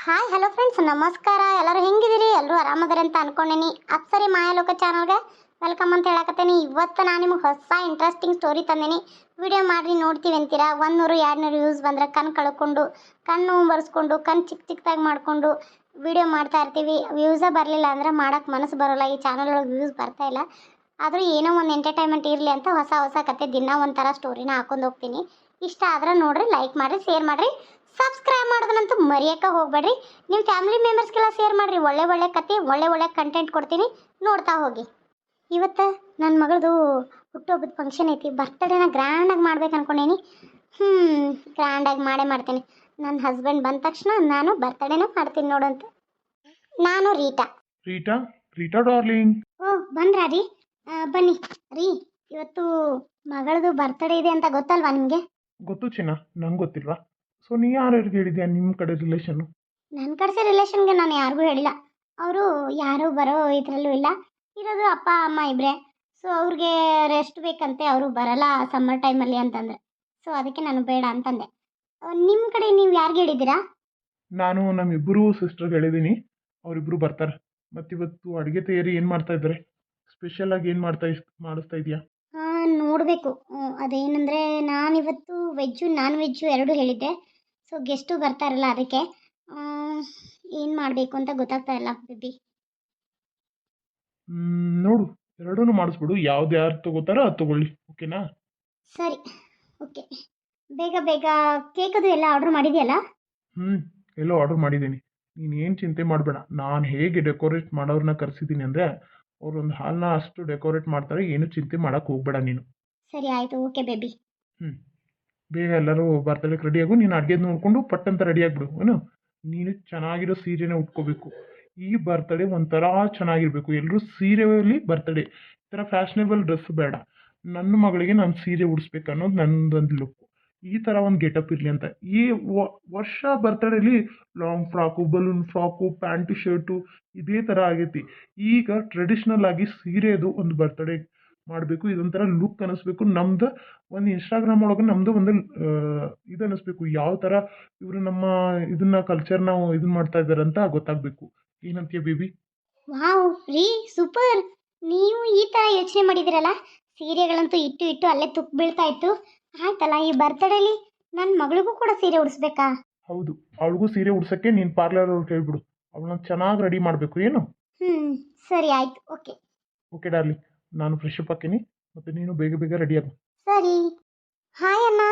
Hi hello friends, ನಮಸ್ಕಾರ. ಎಲ್ಲರೂ ಹೆಂಗಿದ್ದೀರಿ? ಎಲ್ಲರೂ ಆರಾಮದಾರೆ ಅಂತ ಅನ್ಕೊಂಡೇನಿ. ಅಪ್ಸರಿ ಮಾಯಾಲೋಕ ಚಾನಲ್ಗೆ ವೆಲ್ಕಮ್ ಅಂತ ಹೇಳಕತ್ತೇನಿ. ಇವತ್ತು ನಾನು ನಿಮಗೆ ಹೊಸ ಇಂಟ್ರೆಸ್ಟಿಂಗ್ ಸ್ಟೋರಿ ತಂದೇನಿ. ವಿಡಿಯೋ ಮಾಡಿ ನೋಡ್ತೀವಿ ಅಂತೀರಾ. 100 200 ವ್ಯೂಸ್ ಬಂದರೆ ಕಣ್ಣು ಕಳ್ಕೊಂಡು, ಕಣ್ಣು ಬರ್ಸ್ಕೊಂಡು, ಕಣ್ಣು ಚಿಕ್ಕದಾಗಿ ಮಾಡಿಕೊಂಡು ವಿಡಿಯೋ ಮಾಡ್ತಾ ಇರ್ತೀವಿ. ವ್ಯೂಸೇ ಬರಲಿಲ್ಲ ಅಂದರೆ ಮಾಡೋಕ್ಕೆ ಮನಸ್ಸು ಬರೋಲ್ಲ. ಈ ಚಾನಲ್ ಒಳಗೆ ವ್ಯೂಸ್ ಬರ್ತಾ ಇಲ್ಲ. ಆದರೂ ಏನೋ ಒಂದು ಎಂಟರ್ಟೈನ್ಮೆಂಟ್ ಇರಲಿ ಅಂತ ಹೊಸ ಹೊಸ ಕತೆ ದಿನ ಒಂಥರ ಸ್ಟೋರಿನ ಹಾಕೊಂಡು ಹೋಗ್ತೀನಿ. ಇಷ್ಟ ಆದ್ರೆ ನೋಡಿರಿ, ಲೈಕ್ ಮಾಡಿರಿ, ಶೇರ್ ಮಾಡಿರಿ, ಸಬ್ಸ್ಕ್ರೈಬ್ ಮಾಡೋದನ್ನಂತೂ ಮರೆಯೋಕೆ ಹೋಗಬೇಡ್ರಿ. ನಿಮ್ಮ ಫ್ಯಾಮಿಲಿ ಮೆಂಬರ್ಸ್ಗೆಲ್ಲ ಶೇರ್ ಮಾಡಿರಿ. ಒಳ್ಳೆ ಒಳ್ಳೆ ಕತೆ, ಒಳ್ಳೆ ಕಂಟೆಂಟ್ ಕೊಡ್ತೀನಿ, ನೋಡ್ತಾ ಹೋಗಿ. ಇವತ್ತು ನನ್ನ ಮಗಳದು ಹುಟ್ಟುಹಬ್ಬದ ಫಂಕ್ಷನ್ ಐತಿ. ಬರ್ತ್ಡೇನ ಗ್ರ್ಯಾಂಡಾಗಿ ಮಾಡ್ಬೇಕು ಅನ್ಕೊಂಡೇನಿ. ಗ್ರ್ಯಾಂಡಾಗಿ ಮಾಡ್ತೇನೆ. ನನ್ನ ಹಸ್ಬೆಂಡ್ ಬಂದ ತಕ್ಷಣ ನಾನು ಬರ್ತ್ಡೇನ ಮಾಡ್ತೀನಿ ನೋಡಂತ. ನಾನು ರೀಟಾ. Rita Rita darling. ಓ, ಬಂದ್ರಾ ರೀ? ಬನ್ನಿ ರೀ. ಇವತ್ತು ಮಗಳದು ಬರ್ತ್ಡೇ ಇದೆ ಅಂತ ಗೊತ್ತಲ್ವಾ ನಿಮಗೆ? ಗೊತ್ತು ಚಿನ್ನ, ನಂಗೆ ಗೊತ್ತಿಲ್ವಾ? ಸೊ ನೀ ಯಾರ್ಯಾರಿಗೆ ಹೇಳಿದ್ಯಾ ನಿಮ್ಮ ಕಡೆ ರಿಲೇಷನ್ನು? ನನ್ನ ಕಡೆ ರಿಲೇಷನ್ಗೆ ನಾನು ಯಾರಿಗೂ ಹೇಳಿಲ್ಲ. ಅವರು ಯಾರು ಬರೋ ಇದರಲ್ಲೂ ಇಲ್ಲ. ಇರೋದು ಅಪ್ಪ ಅಮ್ಮ ಇಬ್ಬರೇ. ಸೊ ಅವ್ರಿಗೆ ರೆಸ್ಟ್ ಬೇಕಂತೆ, ಅವರು ಬರಲ್ಲ ಸಮ್ಮರ್ ಟೈಮಲ್ಲಿ ಅಂತಂದರೆ. ಸೊ ಅದಕ್ಕೆ ನಾನು ಬೇಡ ಅಂತಂದೆ. ನಿಮ್ಮ ಕಡೆ ನೀವು ಯಾರಿಗೆ ಹೇಳಿದ್ದೀರಾ? ನಾನು ನಮ್ಮಿಬ್ಬರು ಸಿಸ್ಟರ್ಗೆ ಹೇಳಿದ್ದೀನಿ, ಅವರಿಬ್ಬರು ಬರ್ತಾರೆ. ಮತ್ತು ಇವತ್ತು ಅಡುಗೆ ತಯಾರಿ ಏನು ಮಾಡ್ತಾ ಇದ್ದಾರೆ? ಸ್ಪೆಷಲಾಗಿ ಏನು ಮಾಡಿಸ್ತಾ ಇದೆಯಾ? ನೋಡಬೇಕು. ಅದೇನೆಂದರೆ ನಾನಿವತ್ತು ವೆಜ್ಜು ನಾನ್ ವೆಜ್ಜು ಎರಡೂ ಹೇಳಿದ್ದೆ. ಸೊ ಗೆಸ್ಟು ಬರ್ತಾರಲ್ಲ, ಅದಕ್ಕೆ ಏನು ಮಾಡಬೇಕು ಅಂತ ಗೊತ್ತಾಗ್ತಾ ಇಲ್ಲ ಬೇಬಿ. ನೋಡು, ಎರಡೂ ಮಾಡಿಸ್ಬಿಡು. ಯಾವ್ದು ಯಾರು ತಗೋತಾರೋ ಅದು ತಗೊಳ್ಳಿ, ಓಕೆನಾ? ಸರಿ, ಓಕೆ. ಬೇಗ ಬೇಗ ಕೇಕದು ಎಲ್ಲ ಆರ್ಡ್ರ್ ಮಾಡಿದೆಯಲ್ಲ? ಎಲ್ಲೋ ಆರ್ಡ್ರ್ ಮಾಡಿದ್ದೀನಿ. ನೀನು ಏನು ಚಿಂತೆ ಮಾಡಬೇಡ. ನಾನು ಹೇಗೆ ಡೆಕೋರೇಟ್ ಮಾಡೋರನ್ನ ಕರೆಸಿದ್ದೀನಿ ಅಂದರೆ ಅವರೊಂದು ಹಾಲನ್ನ ಅಷ್ಟು ಡೆಕೋರೇಟ್ ಮಾಡ್ತಾರೆ. ಏನು ಚಿಂತೆ ಮಾಡೋಕ್ಕೆ ಹೋಗಬೇಡ ನೀನು. ಸರಿ, ಆಯಿತು, ಓಕೆ ಬೇಬಿ. ಬೇಗ ಎಲ್ಲರೂ ಬರ್ತಡೇಗೆ ರೆಡಿಯಾಗು. ನೀನು ಅಡುಗೆದು ನೋಡಿಕೊಂಡು ಪಟ್ಟಂತ ರೆಡಿ ಆಗಿಬಿಡು. ಏನು, ನೀನು ಚೆನ್ನಾಗಿರೋ ಸೀರೆನೇ ಉಟ್ಕೋಬೇಕು. ಈ ಬರ್ತಡೇ ಒಂಥರ ಚೆನ್ನಾಗಿರಬೇಕು. ಎಲ್ಲರೂ ಸೀರೆಯಲ್ಲಿ ಬರ್ತಡೇ, ಈ ಥರ ಫ್ಯಾಷನೇಬಲ್ ಡ್ರೆಸ್ ಬೇಡ. ನನ್ನ ಮಗಳಿಗೆ ನಾನು ಸೀರೆ ಉಡಿಸ್ಬೇಕು ಅನ್ನೋದು ನನ್ನದೊಂದು ಲುಕ್ಕು. ಈ ಥರ ಒಂದು ಗೆಟಪ್ ಇರಲಿ ಅಂತ. ಈ ವರ್ಷ ಬರ್ತಡೇಲಿ long frock, balloon frock, pant shirt ಇದೇ ಥರ ಆಗೈತಿ. ಈಗ ಟ್ರೆಡಿಷ್ನಲ್ ಆಗಿ ಸೀರೆದು ಒಂದು ಬರ್ತಡೇ ಮಾಡಬೇಕು. ಇದೊಂಥರ ಲುಕ್ ಅನ್ನಿಸ್ಬೇಕು. ನಮ್ದು ಒಂದು ಇನ್ಸ್ಟಾಗ್ರಾಮ್ ಒಳಗೆ ನಮ್ಮದು ಒಂದು ಇದು ಅನ್ನಿಸ್ಬೇಕು. ಯಾವ ಥರ ಇವರು ನಮ್ಮ ಇದನ್ನ ಕಲ್ಚರ್ನ ಇದನ್ನ ಮಾಡ್ತಾ ಇದ್ದಾರೆ ಅಂತ ಗೊತ್ತಾಗಬೇಕು. ಏನಂತೀಯ ಬೇಬಿ? ವಾವ್ ರೀ, ಸೂಪರ್. ನೀವು ಈ ಥರ ಯೋಚನೆ ಮಾಡಿದಿರಲ್ಲ. ಸೀರೆಗಳಂತೂ ಇಟ್ಟು ಅಲ್ಲೇ ತುಕ್ಕು ಬೀಳ್ತಾ ಇತ್ತು. ಆಯ್ತಲ್ಲ, ಈ ಬರ್ತಡೇಲಿ ನನ್ನ ಮಗಳಿಗೂ ಕೂಡ ಸೀರೆ ಉಡಿಸ್ಬೇಕಾ? ಹೌದು, ಅವಳಿಗೂ ಸೀರೆ ಉಡ್ಸೋಕ್ಕೆ ನೀನು ಪಾರ್ಲರ್ ಅವ್ರಿಗೆ ಹೇಳ್ಬಿಡು. ಅವಳನ್ನ ಚೆನ್ನಾಗಿ ರೆಡಿ ಮಾಡಬೇಕು. ಏನು? ಸರಿ, ಆಯ್ತು, ಓಕೆ. ಓಕೆ ಡಾರ್ಲಿಂಗ್, ನಾನು ಫ್ರೆಶ್ ಅಪ್ ಹಾಕೀನಿ, ಮತ್ತು ನೀನು ಬೇಗ ಬೇಗ ರೆಡಿ ಆಗು. ಸರಿ. ಹಾಯ್ ಅಣ್ಣ.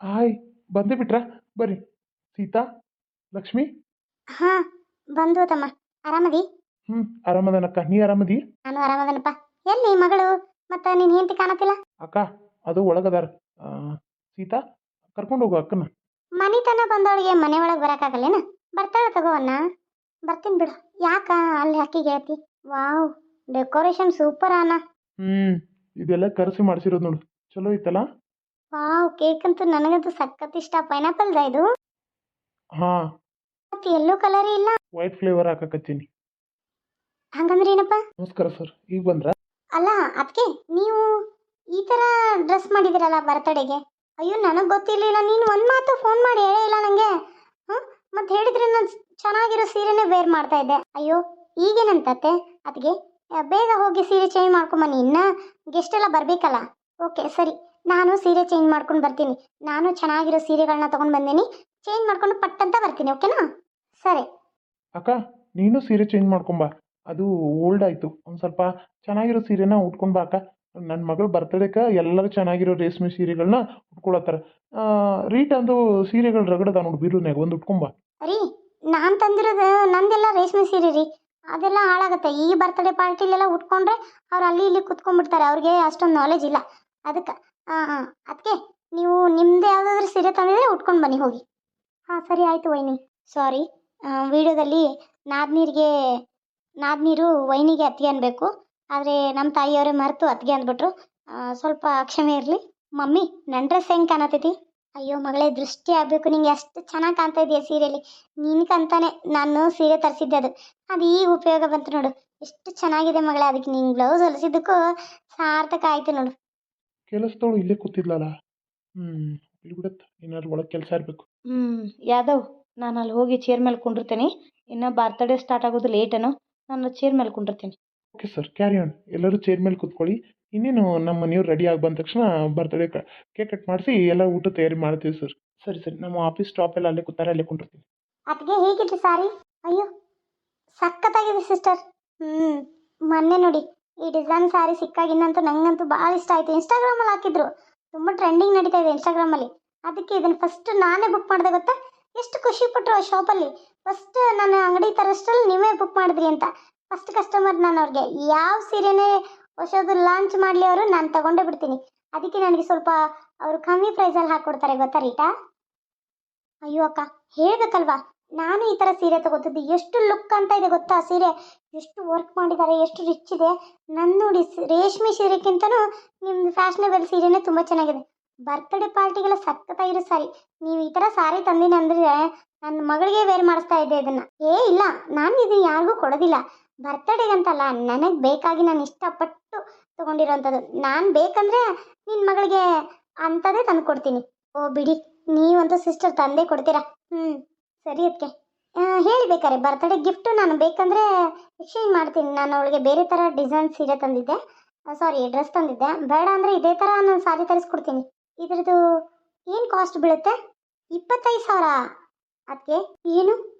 ಹಾಯ್, ಬಂದೇ ಬಿಟ್ರಾ? ಬರ್ರಿ. ಸೀತಾ, ಲಕ್ಷ್ಮಿ. ಹಾಂ, ಬಂದು ತಮ್ಮ. ಆರಾಮದಿ? ಆರಾಮದನಕ್ಕ. ನೀ ಆರಾಮದಿ? ನಾನು ಆರಾಮದನಪ್ಪ. ಎಲ್ಲಿ ಮಗಳು ಮತ್ತು ನೀನು ಹೆಂಡತಿ ಕಾಣತ್ತಿಲ್ಲ? ಅಕ್ಕ ಅದು ಒಳಗದಾರ. ಸೀತಾ, ಕರ್ಕೊಂಡು ಹೋಗು ಅಕ್ಕನ. ಮನಿತನ ಬಂದವಳಿಗೆ ಮನೆ ಒಳಗೆ ಬರೋಕ್ಕಾಗಲ್ಲೇನ? ಬರ್ತಾಳೆ ತಗೋ ಅಣ್ಣ. ಬರ್ತೀನಿ ಬಿಡು. ಯಾಕ ಅಲ್ಲಿ ಅಕ್ಕಿಗೆ ಹೇಳ್ತಿ? ವಾವ್, ಡೆಕೋರೇಷನ್ ಸೂಪರ್ ಅಣ್ಣ. ಇದೆಲ್ಲ ಕರೆಸಿ ಮಾಡಿಸಿರೋದು ನೋಡು, ಚಲೋ ಐತಲ್ಲ? ವಾವ್, ಕೇಕ್ ಅಂತೂ ನನಗಂತೂ ಸಖತ್ ಇಷ್ಟ. ಪೈನಾಪಲ್ದ ಇದು? ಹಾಂ, ಮತ್ತು ಎಲ್ಲೋ ಕಲರ್ ಇಲ್ಲ. ವೈಟ್ ಫ್ಲೇವರ್ ಹಾಕಕತ್ತೀನಿ. ಹಂಗಂದ್ರೆ ಏನಪ್ಪ? ನಮಸ್ಕಾರ ಸರ್, ಈಗ ಬಂದ್ರಾ? ಅಲ್ಲ ಅದಕ್ಕೆ ನೀವು ಈ ಥರ ಡ್ರೆಸ್ ಮಾಡಿದಿರಲ್ಲ ಬರ್ತಡೆಗೆ. ಅಯ್ಯೋ, ನನಗೆ ಗೊತ್ತಿರಲಿಲ್ಲ. ನೀನು ಒಂದು ಮಾತು ಫೋನ್ ಮಾಡಿ ಹೇಳೇ ಇಲ್ಲ ನನಗೆ. ಮತ್ತು ಹೇಳಿದ್ರೆ ನಾನು ಚೆನ್ನಾಗಿರೋ ಸೀರೆನೇ ವೇರ್ ಮಾಡ್ತಾ ಇದ್ದೆ. ಅಯ್ಯೋ, ಈಗೇನಂತತ್ತೆ ಅದಕ್ಕೆ? ಬೇಗ ಹೋಗಿ ಸೀರೆ ಚೇಂಜ್ ಮಾಡ್ಕೊಂಬನ್ನಿ, ಇನ್ನೂ ಗೆಸ್ಟ್ ಎಲ್ಲ ಬರಬೇಕಲ್ಲ. ಓಕೆ ಸರಿ, ನಾನು ಸೀರೆ ಚೇಂಜ್ ಮಾಡ್ಕೊಂಡು ಬರ್ತೀನಿ. ನಾನು ಚೆನ್ನಾಗಿರೋ ಸೀರೆಗಳನ್ನ ತೊಗೊಂಡು ಬಂದೀನಿ. ಚೇಂಜ್ ಮಾಡ್ಕೊಂಡು ಪಟ್ಟಂತ ಬರ್ತೀನಿ, ಓಕೆನಾ? ಸರಿ. ಅಕ್ಕ, ನೀನು ಸೀರೆ ಚೇಂಜ್ ಮಾಡ್ಕೊಂಬಾ. ಅದು ಓಲ್ಡ್ ಆಯಿತು. ಒಂದು ಸ್ವಲ್ಪ ಚೆನ್ನಾಗಿರೋ ಸೀರೆನ ಉಟ್ಕೊಂಡು ಬಾ ಅಕ್ಕ. ನನ್ನ ಮಗಳು ಬರ್ತಡೇಗೆ ಎಲ್ಲರೂ ಚೆನ್ನಾಗಿರೋ ರೇಷ್ಮೆ ಸೀರೆಗಳನ್ನ ಉಟ್ಕೊಳತ್ತಾರೆ. ರೀಟಂದು ಸೀರೆಗಳು ರಗಡದ ನೋಡಿ, ಬೀರುನ್ಯಾಗ ಒಂದು ಉಟ್ಕೊಂಬಾ. ರೀ, ನಾನು ತಂದಿರೋದು ನಂದೆಲ್ಲ ರೇಷ್ಮೆ ಸೀರೆ ರೀ. ಅದೆಲ್ಲ ಹಾಳಾಗುತ್ತೆ. ಈ ಬರ್ತಡೇ ಪಾರ್ಟಿಲೆಲ್ಲ ಉಟ್ಕೊಂಡ್ರೆ ಅವ್ರು ಅಲ್ಲಿ ಇಲ್ಲಿ ಕುತ್ಕೊಂಡ್ಬಿಡ್ತಾರೆ. ಅವ್ರಿಗೆ ಅಷ್ಟೊಂದು ನಾಲೆಜ್ ಇಲ್ಲ. ಅದಕ್ಕೆ ಅದಕ್ಕೆ ನೀವು ನಿಮ್ಮದು ಯಾವುದಾದ್ರೂ ಸೀರೆ ತಂದಿದ್ರೆ ಉಟ್ಕೊಂಡು ಬನ್ನಿ ಹೋಗಿ. ಹಾಂ ಸರಿ, ಆಯಿತು ವೈನಿ. ಸಾರಿ, ವಿಡಿಯೋದಲ್ಲಿ ನಾದ್ನೀರು ವೈನಿಗೆ ಅತ್ತಿಗೆ ಅನ್ಬೇಕು. ಆದರೆ ನಮ್ಮ ತಾಯಿಯವರೇ ಮರೆತು ಅತ್ತಿಗೆ ಅಂದ್ಬಿಟ್ರು. ಸ್ವಲ್ಪ ಕ್ಷಮೆ ಇರಲಿ. ಮಮ್ಮಿ, ನನ್ನ ಡ್ರೆಸ್ ಹೆಂಗೆ ಕಾಣತೈತಿ? ಅಯ್ಯೋ ಮಗಳೇ, ದೃಷ್ಟಿ ಆಗಬೇಕು. ನಿಂಗೆ ಎಷ್ಟು ಚೆನ್ನಾಗಿ ಕಾಣ್ತಾ ಇದೆಯಾ ಸೀರೆಯಲ್ಲಿ. ನಿನ್ಕಂತಾನೆ ನಾನು ಸೀರೆ ತರಿಸಿದ್ದೆ. ಅದು ಈಗ ಉಪಯೋಗ ಬಂತು ನೋಡು. ಎಷ್ಟು ಚೆನ್ನಾಗಿದೆ ಮಗಳೇ. ಅದಕ್ಕೆ ನಿಂಗೆ ಬ್ಲೌಸ್ ಹೊಲಿಸಿದ್ದಕ್ಕೂ ಸಾರ್ಥಕ ಆಯಿತು ನೋಡು. ಕೆಲಸದವಳು ಇಲ್ಲೇ ಕೂತಿದ್ಲಲ್ಲ. ಇಲ್ಲಿ ಬಿಡತ್ತ, ಏನಾದ್ರು ಒಳಗೆ ಕೆಲಸ ಇರಬೇಕು. ಯಾದವ್, ನಾನು ಅಲ್ಲಿ ಹೋಗಿ ಚೇರ್ ಮೇಲೆ ಕುಂಡಿರ್ತೇನೆ. ಇನ್ನು ಬರ್ತಡೇ ಸ್ಟಾರ್ಟ್ ಆಗೋದು ಲೇಟೇನೋ, ನಾನು ಚೇರ್ ಮೇಲೆ ಕುಂಡಿರ್ತೀನಿ. Okay sir, carry on. ಎಲ್ಲರೂ ಚೇರ್ ಮೇಲೆ ಕೂತ್ಕೊಳ್ಳಿ. ಇನ್ನೇನು ನಮ್ಮ ಮನೆಯವ್ರು ರೆಡಿ ಆಗಿ ಬಂದ ತಕ್ಷಣ ಬರ್ತಡೇ ಕೇಕ್ ಕಟ್ ಮಾಡಿಸಿ ಎಲ್ಲ ಊಟ ತಯಾರಿ ಮಾಡ್ತೀವಿ ಸರ್. ಸರಿ ಸರಿ, ನಮ್ಮ ಆಫೀಸ್ ಸ್ಟಾಪ್ ಎಲ್ಲ ಅಲ್ಲೇ ಕೂತಾರೆ, ಅಲ್ಲೇ ಕುಂಡಿರ್ತೀನಿ. ಅದಕ್ಕೆ ಹೇಗಿತ್ತು ಸಾರಿ? ಅಯ್ಯೋ ಸಖತ್ತಾಗಿದೆ ಸಿಸ್ಟರ್. ಮೊನ್ನೆ ನೋಡಿ ಈ ಡಿಸೈನ್ ಸ್ಯಾರಿ ಸಿಕ್ಕಾಗಿನ್ನಂತೂ ನಂಗಂತೂ ಭಾಳ ಇಷ್ಟ ಆಯಿತು. ಇನ್ಸ್ಟಾಗ್ರಾಮಲ್ಲಿ ಹಾಕಿದ್ರು, ತುಂಬ ಟ್ರೆಂಡಿಂಗ್ ನಡೀತಾ ಇದೆ ಇನ್ಸ್ಟಾಗ್ರಾಮಲ್ಲಿ. ಅದಕ್ಕೆ ಇದನ್ನು ಫಸ್ಟ್ ನಾನೇ ಬುಕ್ ಮಾಡಿದೆ ಗೊತ್ತಾ. ಎಷ್ಟು ಖುಷಿ ಪಟ್ಟರು ಆ ಶಾಪಲ್ಲಿ. ಫಸ್ಟ್ ನಾನು ಅಂಗಡಿ ತರೋಷ್ಟರಲ್ಲಿ ನೀವೇ ಬುಕ್ ಮಾಡಿದ್ರಿ ಅಂತ. ಫಸ್ಟ್ ಕಸ್ಟಮರ್ ನಾನು ಅವ್ರಿಗೆ. ಯಾವ ಸೀರೆನೇ ಹೊಸದು ಲಾಂಚ್ ಮಾಡಲಿ ಅವರು, ನಾನು ತಗೊಂಡೇ ಬಿಡ್ತೀನಿ. ಅದಕ್ಕೆ ನನಗೆ ಸ್ವಲ್ಪ ಅವರು ಕಮ್ಮಿ ಪ್ರೈಸಲ್ಲಿ ಹಾಕ್ಕೊಡ್ತಾರೆ ಗೊತ್ತಾ ರೀಟಾ. ಅಯ್ಯೋ ಅಕ್ಕ, ಹೇಳ್ಬೇಕಲ್ವಾ, ನಾನು ಈ ಥರ ಸೀರೆ ತಗೋತಿದ್ದೆ. ಎಷ್ಟು ಲುಕ್ ಅಂತ ಇದೆ ಗೊತ್ತಾ ಸೀರೆ. ಎಷ್ಟು ವರ್ಕ್ ಮಾಡಿದ್ದಾರೆ, ಎಷ್ಟು ರಿಚ್ ಇದೆ. ನನ್ನ ನೋಡಿ ರೇಷ್ಮೆ ಸೀರೆಗಿಂತನೂ ನಿಮ್ದು ಫ್ಯಾಷನೇಬಲ್ ಸೀರೆನೇ ತುಂಬ ಚೆನ್ನಾಗಿದೆ. ಬರ್ತ್ಡೇ ಪಾರ್ಟಿಗೆಲ್ಲ ಸಖತ್ತಾಗಿರೋ ಸಾರಿ. ನೀವು ಈ ಥರ ಸಾರಿ ತಂದಿನಿ ಅಂದರೆ ನನ್ನ ಮಗಳಿಗೆ ವೇರ್ ಮಾಡಿಸ್ತಾ ಇದ್ದೆ ಇದನ್ನು. ಇಲ್ಲ, ನಾನು ಇದನ್ನು ಯಾರಿಗೂ ಕೊಡೋದಿಲ್ಲ. ಬರ್ತಡೇಗಂತಲ್ಲ, ನನಗೆ ಬೇಕಾಗಿ ನಾನು ಇಷ್ಟಪಟ್ಟು ತೊಗೊಂಡಿರೋವಂಥದ್ದು. ನಾನು ಬೇಕಂದರೆ ನಿನ್ನ ಮಗಳಿಗೆ ಅಂಥದ್ದೇ ತಂದು ಕೊಡ್ತೀನಿ. ಓ ಬಿಡಿ, ನೀವಂತೂ ಸಿಸ್ಟರ್ ತಂದೆ ಕೊಡ್ತೀರಾ. ಸರಿ ಅದಕ್ಕೆ ಹೇಳಿ ಬೇಕಾರೆ ಬರ್ತಡೇ ಗಿಫ್ಟು ನಾನು ಬೇಕಂದರೆ ಎಕ್ಸ್ಚೇಂಜ್ ಮಾಡ್ತೀನಿ. ನಾನು ಅವಳಿಗೆ ಬೇರೆ ಥರ ಡಿಸೈನ್ ಸೀರೆ ತಂದಿದ್ದೆ, ಸಾರಿ ಡ್ರೆಸ್ ತಂದಿದ್ದೆ. ಬೇಡ ಅಂದರೆ ಇದೇ ಥರ ನಾನು ಸಾರಿ ತರಿಸ್ಕೊಡ್ತೀನಿ. ಇದ್ರದ್ದು ಏನು ಕಾಸ್ಟ್ ಬೀಳುತ್ತೆ? 25,000. ಅದಕ್ಕೆ ಏನು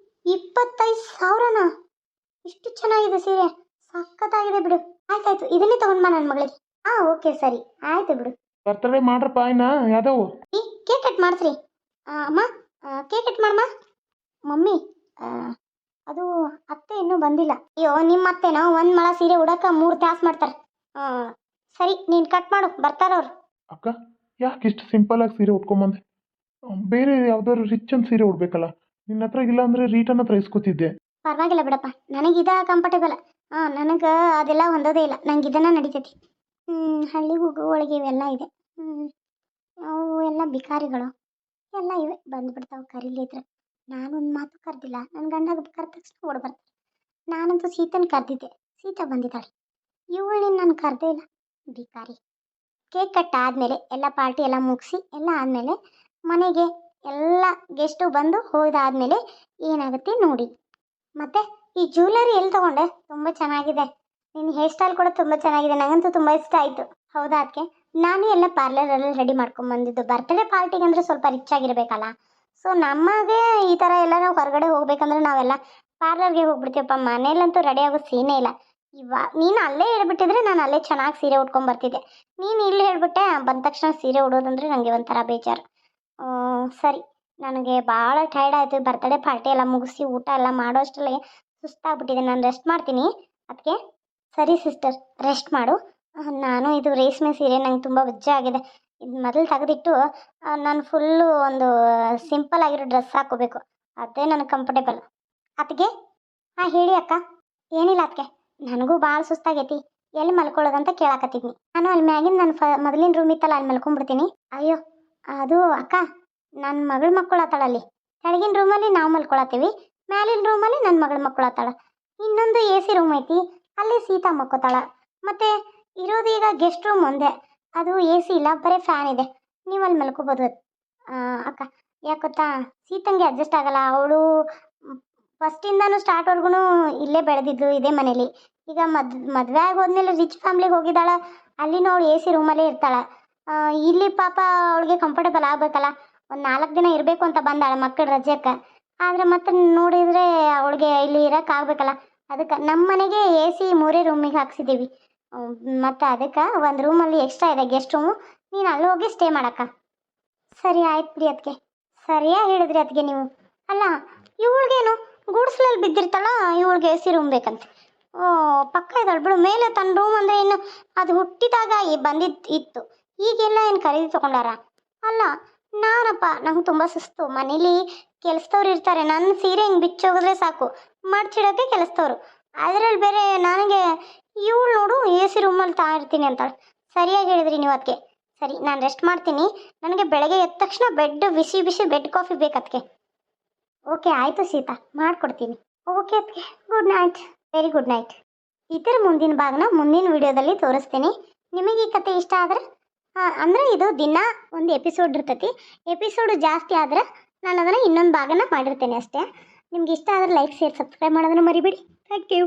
25,000ನಾ? ಇಷ್ಟು ಚೆನ್ನಾಗಿದೆ ಸೀರೆ, ಸಖತ್ತಾಗಿದೆ ಬಿಡು. ಆಯ್ತಾಯ್ತು, ಇದನ್ನೇ ತೊಗೊಂಡು ಬಾ ನನ್ನ ಮಗಳಿಗೆ. ಓಕೆ ಸರಿ ಆಯಿತು ಬಿಡು. ಬರ್ತಡೇ ಮಾಡ್ರಪ್ಪ ಇನ್ನ ಯಾದವ್. ಈ ಕೇಕ್ ಕಟ್ ಮಾಡಿಸ್ರಿ. ಅಮ್ಮ ಕೇಕ್ ಕಟ್ ಮಾಡಮ್ಮ. ಮಮ್ಮಿ ಅದು ಅತ್ತೆ ಇನ್ನೂ ಬಂದಿಲ್ಲ. ಅಯ್ಯೋ ನಿಮ್ಮ ಅತ್ತೆನೋ ಒಂದು ಮೊಳ ಸೀರೆ ಉಡಕ್ಕೆ 3 ತಾಸು ಮಾಡ್ತಾರೆ. ಸರಿ ನೀನು ಕಟ್ ಮಾಡು, ಬರ್ತಾರವ್ರು. ಅಕ್ಕ, ಯಾಕೆ ಇಷ್ಟು ಸಿಂಪಲಾಗಿ ಸೀರೆ ಉಟ್ಕೊಂಬಂದೆ? ಬೇರೆ ಯಾವ್ದಾದ್ರು ರಿಚ್ ಅಂತ ಸೀರೆ ಉಡ್ಬೇಕಲ್ಲ. ನಿನ್ನ ಹತ್ರ ಇಲ್ಲ ಅಂದರೆ ರೀಟನ್ ಹತ್ರ ಇಸ್ಕೊತಿದ್ದೆ. ಪರವಾಗಿಲ್ಲ ಬಿಡಪ್ಪ, ನನಗಿದ ಕಂಫರ್ಟೇಬಲ್. ನನಗೆ ಅದೆಲ್ಲ ಹೊಂದೋದೇ ಇಲ್ಲ, ನಂಗೆ ಇದನ್ನು ನಡೀತೈತಿ. ಹಳ್ಳಿ ಒಳಗೆ ಇವೆಲ್ಲ ಇದೆ. ಅವು ಎಲ್ಲ ಬಿಕಾರಿಗಳು ಎಲ್ಲ ಇವೆ, ಬಂದುಬಿಡ್ತಾವೆ ಕರೀಲಿದ್ರೆ. ನಾನೊಂದು ಮಾತು ಕರೆದಿಲ್ಲ, ನನ್ನ ಗಂಡಾಗ ಕರೆದ ತಕ್ಷಣ ಓಡ್ ಬರ್ತಾರೆ. ನಾನಂತೂ ಸೀತನ ಕರೆದಿದ್ದೆ, ಸೀತಾ ಬಂದಿದ್ದಾಳೆ. ಇವಳನ್ನ ನಾನು ಕರೆದೇ ಇಲ್ಲ, ಬಿಕಾರಿ. ಕೇಕ್ ಕಟ್ ಆದಮೇಲೆ ಎಲ್ಲ ಪಾರ್ಟಿ ಎಲ್ಲ ಮುಗಿಸಿ ಎಲ್ಲ ಆದಮೇಲೆ ಮನೆಗೆ ಎಲ್ಲ ಗೆಸ್ಟು ಬಂದು ಹೋದಾದ್ಮೇಲೆ ಏನಾಗುತ್ತೆ ನೋಡಿ. ಮತ್ತು ಈ ಜ್ಯುವೆಲರಿ ಎಲ್ಲಿ ತೊಗೊಂಡೆ? ತುಂಬ ಚೆನ್ನಾಗಿದೆ. ನಿನ್ನ ಹೇರ್ ಸ್ಟೈಲ್ ಕೂಡ ತುಂಬ ಚೆನ್ನಾಗಿದೆ, ನನಗಂತೂ ತುಂಬ ಇಷ್ಟ ಆಯಿತು. ಹೌದಾ ಅದಕ್ಕೆ ನಾನು ಎಲ್ಲ ಪಾರ್ಲರಲ್ಲಿ ರೆಡಿ ಮಾಡ್ಕೊಂಬಂದಿದ್ದು. ಬರ್ತ್ಡೇ ಪಾರ್ಟಿಗೆ ಅಂದರೆ ಸ್ವಲ್ಪ ರಿಚ್ ಆಗಿರಬೇಕಲ್ಲ. ಸೊ ನಮಗೆ ಈ ಥರ ಎಲ್ಲ ನಾವು ಹೊರಗಡೆ ಹೋಗ್ಬೇಕಂದ್ರೆ ನಾವೆಲ್ಲ ಪಾರ್ಲರ್ಗೆ ಹೋಗ್ಬಿಡ್ತೀವಪ್ಪ. ಮನೇಲಂತೂ ರೆಡಿ ಆಗೋ ಸೀನೇ ಇಲ್ಲ. ನೀನು ಅಲ್ಲೇ ಹೇಳ್ಬಿಟ್ಟಿದ್ರೆ ನಾನು ಅಲ್ಲೇ ಚೆನ್ನಾಗಿ ಸೀರೆ ಉಟ್ಕೊಂಬರ್ತಿದ್ದೆ. ನೀನು ಇಲ್ಲಿ ಹೇಳ್ಬಿಟ್ಟೆ, ಬಂದ ತಕ್ಷಣ ಸೀರೆ ಉಡೋದಂದರೆ ನನಗೆ ಒಂಥರ ಬೇಜಾರು. ಸರಿ, ನನಗೆ ಭಾಳ ಟೈರ್ಡ್ ಆಯಿತು. ಬರ್ತ್ಡೇ ಪಾರ್ಟಿ ಎಲ್ಲ ಮುಗಿಸಿ ಊಟ ಎಲ್ಲ ಮಾಡೋ ಅಷ್ಟರಲ್ಲಿ ಸುಸ್ತಾಗ್ಬಿಟ್ಟಿದೆ. ನಾನು ರೆಸ್ಟ್ ಮಾಡ್ತೀನಿ ಅದಕ್ಕೆ. ಸರಿ ಸಿಸ್ಟರ್, ರೆಸ್ಟ್ ಮಾಡು. ನಾನು ಇದು ರೇಷ್ಮೆ ಸೀರೆ ನಂಗೆ ತುಂಬ ವಜ್ಜೆ ಆಗಿದೆ. ಇದು ಮೊದಲು ತೆಗೆದಿಟ್ಟು ನಾನು ಫುಲ್ಲು ಒಂದು ಸಿಂಪಲ್ ಆಗಿರೋ ಡ್ರೆಸ್ ಹಾಕೋಬೇಕು, ಅದೇ ನನಗೆ ಕಂಫರ್ಟೇಬಲ್. ಅದಕ್ಕೆ ಹೇಳಿ ಅಕ್ಕ. ಏನಿಲ್ಲ ಅದಕ್ಕೆ, ನನಗೂ ಭಾಳ ಸುಸ್ತಾಗೈತಿ. ಎಲ್ಲಿ ಮಲ್ಕೊಳ್ಳೋದಂತ ಕೇಳಾಕತ್ತಿದ್ನಿ. ನಾನು ಅಲ್ಲಿ ಮ್ಯಾಗಿನ ನನ್ನ ಮೊದಲಿನ ರೂಮ್ ಇತ್ತಲ್ಲ, ಅಲ್ಲಿ ಮಲ್ಕೊಂಡ್ಬಿಡ್ತೀನಿ. ಅಯ್ಯೋ ಅದು ಅಕ್ಕ, ನನ್ನ ಮಗಳು ಮಕ್ಕಳತ್ತಾಳಲ್ಲಿ. ಕೆಳಗಿನ ರೂಮಲ್ಲಿ ನಾವು ಮಲ್ಕೊಳತ್ತೀವಿ, ಮ್ಯಾಲಿನ ರೂಮಲ್ಲಿ ನನ್ನ ಮಗಳು ಮಕ್ಕಳತ್ತಾಳ. ಇನ್ನೊಂದು AC ರೂಮ್ ಐತಿ, ಅಲ್ಲಿ ಸೀತಾ ಮಕ್ಕೋತಾಳ. ಮತ್ತು ಇರೋದು ಈಗ ಗೆಸ್ಟ್ ರೂಮ್ ಒಂದೇ, ಅದು AC ಇಲ್ಲ, ಬರೀ ಫ್ಯಾನ್ ಇದೆ. ನೀವು ಅಲ್ಲಿ ಮಲ್ಕೋಬೋದು ಅಕ್ಕ. ಯಾಕೆ ಗೊತ್ತಾ, ಸೀತಂಗೆ ಅಡ್ಜಸ್ಟ್ ಆಗಲ್ಲ. ಅವಳು ಫಸ್ಟಿಂದನೂ ಸ್ಟಾರ್ಟ್ವರೆಗೂ ಇಲ್ಲೇ ಬೆಳೆದಿದ್ದು ಇದೇ ಮನೇಲಿ. ಈಗ ಮದುವೆ ಆಗಿ ಹೋದ್ಮೇಲೆ ರಿಚ್ ಫ್ಯಾಮ್ಲಿಗೆ ಹೋಗಿದ್ದಾಳ, ಅಲ್ಲಿನೂ ಅವಳು AC ರೂಮಲ್ಲೇ ಇರ್ತಾಳೆ. ಇಲ್ಲಿ ಪಾಪ ಅವಳಿಗೆ ಕಂಫರ್ಟೇಬಲ್ ಆಗಬೇಕಲ್ಲ. ಒಂದು 4 ದಿನ ಇರಬೇಕು ಅಂತ ಬಂದಾಳೆ ಮಕ್ಕಳ ರಜೆಕ್ಕೆ. ಆದರೆ ಮತ್ತೆ ನೋಡಿದರೆ ಅವಳಿಗೆ ಇಲ್ಲಿ ಇರೋಕ್ಕಾಗಬೇಕಲ್ಲ. ಅದಕ್ಕೆ ನಮ್ಮ ಮನೆಗೆ AC 3 ರೂಮಿಗೆ ಹಾಕ್ಸಿದ್ದೀವಿ. ಮತ್ತು ಅದಕ್ಕೆ ಒಂದು ರೂಮಲ್ಲಿ ಎಕ್ಸ್ಟ್ರಾ ಇದೆ ಗೆಸ್ಟ್ ರೂಮು, ನೀನು ಅಲ್ಲಿ ಹೋಗಿ ಸ್ಟೇ ಮಾಡಕ್ಕ. ಸರಿ ಆಯ್ತು ಬಿಡಿ ಅದಕ್ಕೆ. ಸರಿಯಾಗಿ ಹೇಳಿದ್ರಿ ಅದಕ್ಕೆ ನೀವು. ಅಲ್ಲ ಇವಳಿಗೇನು ಗೂಡ್ಸ್ಲಲ್ಲಿ ಬಿದ್ದಿರ್ತಾಳ, ಇವಳಿಗೆ AC ರೂಮ್ ಬೇಕಂತೆ. ಪಕ್ಕ ಇದ್ದಾಳೆ ಬಿಡು. ಮೇಲೆ ತನ್ನ ರೂಮ್ ಅಂದರೆ ಇನ್ನು ಅದು ಹುಟ್ಟಿದಾಗ ಬಂದಿತ್ತು, ಈಗೆಲ್ಲ ಏನು ಖರೀದಿ ತೊಗೊಂಡಾರ? ಅಲ್ಲ ನಾನಪ್ಪ, ನಂಗೆ ತುಂಬ ಸುಸ್ತು. ಮನೇಲಿ ಕೆಲಸದವ್ರು ಇರ್ತಾರೆ, ನನ್ನ ಸೀರೆ ಹಿಂಗೆ ಬಿಚ್ಚೋಗಿದ್ರೆ ಸಾಕು, ಮಡ್ಚಿಡೋಕ್ಕೆ ಕೆಲಸದವ್ರು. ಅದರಲ್ಲಿ ಬೇರೆ ನನಗೆ ಇವಳು ನೋಡು AC ರೂಮಲ್ಲಿ ಇರ್ತೀನಿ ಅಂತಾಳೆ. ಸರಿಯಾಗಿ ಹೇಳಿದ್ರಿ ನೀವು ಅದಕ್ಕೆ. ಸರಿ, ನಾನು ರೆಸ್ಟ್ ಮಾಡ್ತೀನಿ. ನನಗೆ ಬೆಳಗ್ಗೆ ಎದ್ದ ತಕ್ಷಣ ಬಿಸಿ ಬಿಸಿ ಬೆಡ್ ಕಾಫಿ ಬೇಕು ಅದಕ್ಕೆ. ಓಕೆ ಆಯಿತು ಸೀತಾ, ಮಾಡಿಕೊಡ್ತೀನಿ. ಓಕೆ ಅದಕ್ಕೆ, good night. Very good night. ಇದರ ಮುಂದಿನ ಭಾಗನ ಮುಂದಿನ ವಿಡಿಯೋದಲ್ಲಿ ತೋರಿಸ್ತೀನಿ. ನಿಮಗೆ ಈ ಕತೆ ಇಷ್ಟ ಆದರೆ ಅಂದರೆ ಇದು ದಿನ ಒಂದು ಎಪಿಸೋಡ್ ಇರ್ತೈತಿ. ಎಪಿಸೋಡು ಜಾಸ್ತಿ ಆದ್ರೆ ನಾನು ಅದನ್ನು ಇನ್ನೊಂದು ಭಾಗನ ಮಾಡಿರ್ತೇನೆ ಅಷ್ಟೇ. ನಿಮ್ಗೆ ಇಷ್ಟ ಆದರೆ ಲೈಕ್ ಶೇರ್ ಸಬ್ಸ್ಕ್ರೈಬ್ ಮಾಡೋದನ್ನು ಮರಿಬೇಡಿ. Thank you.